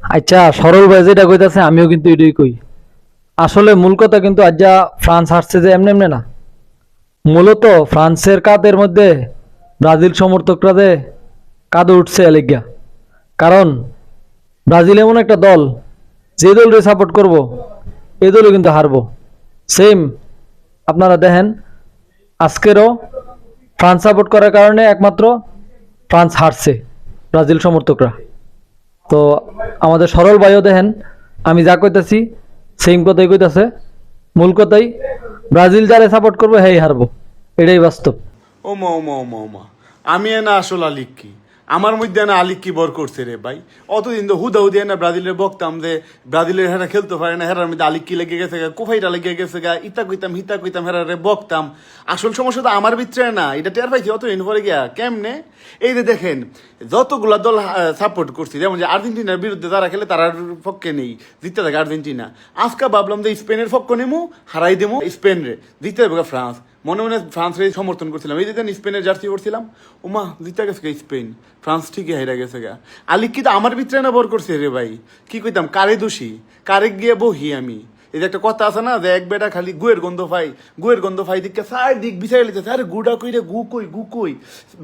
আচ্ছা, সরল ভাই যেটা কইতাছে আমিও কিন্তু এটাই কই। আসলে মূল কথা কিন্তু আজ যা ফ্রান্স হারছে যে এমনি এমনি না। মূলত ফ্রান্সের কাদের মধ্যে ব্রাজিল সমর্থকরা যে কাঁদে উঠছে এলিগা। কারণ ব্রাজিল এমন একটা দল, যে দলকে সাপোর্ট করব এই দলও কিন্তু হারবো। সেম আপনারা দেখেন, আজকেরও ফ্রান্স সাপোর্ট করার কারণে একমাত্র ফ্রান্স হারছে ব্রাজিল সমর্থকরা। তো আমাদের সরল ভাইও দেখেন, আমি যা কইতাছি সেম কথাই কইতাছে। মূল কথাই, ব্রাজিল যারে সাপোর্ট করবো হেই হারবো, এটাই বাস্তব। ওমা ওমা ওমা ওমা, আমি না আসল আলিক কি আমার মধ্যে না আলিক কি বর করছে রে ভাই। অতদিন তো হুদা হুদিয়া না ব্রাজিলের বকতাম যে ব্রাজিলের হেরা খেলতে পারে না, হেরার মধ্যে আলিক কি লেগে গেছে গা, কুফাইটা লেগে গেছে গা, ইতা কইতাম হিতা কইতাম, হেরারে বকতাম। আসল সমস্যা তো আমার ভিতরে না, এটা টের পাইছি অতদিন পরে গিয়া কেমনে। এই যে দেখেন, যতগুলা দল সাপোর্ট করছি, যেমন যে আর্জেন্টিনার বিরুদ্ধে যারা খেলে তারার পক্ষে নেই, জিততে থাকে আর্জেন্টিনা। আজকে ভাবলাম যে স্পেনের পক্ষ নেমু, হারাই দেবো স্পেন রে, জিততে হবে ফ্রান্স। মনে মনে ফ্রান্সের সমর্থন করছিলাম, এই যে স্পেনের জার্সি করছিলাম, ওমা জিতে গেছে স্পেন, ফ্রান্স ঠিকই হেরে গেছে গা। আলিক কি তো আমার ভিতরে না বর করছে রে ভাই। কি কইতাম, কারে দোষী, কারে গিয়ে বহি আমি। এই যে একটা কথা আছে না যে এক বেটা খালি গুয়ের গন্ধ পাই, গুয়ের গন্ধ পাই দিকে চার দিক বিচারে লিতেছে, আরে গুড়া কই রে, গু কই গু কই।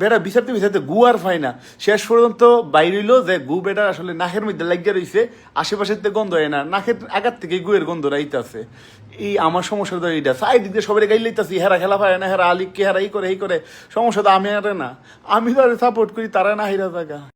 বেটা বিচারতে বিচারতে গু আর পাই না, শেষ পর্যন্ত বাইর হইলো যে গু বেটা আসলে নাকের মধ্যে লাগিয়ে রইছে, আশেপাশের থেকে গন্ধ হয় না, নাকের আগার থেকে গুয়ের গন্ধ রাইতাছে। এই আমার সমস্যা তো এইটা, সাইড দিক দিয়ে সবাই গাইল লইতাছি, হেরা খেলা পায় না, হেরা আলিক কি হেরা এই করে এই করে। সমস্যা তো আমি আর না, আমি তো সাপোর্ট করি, তারা না হেরা জায়গা।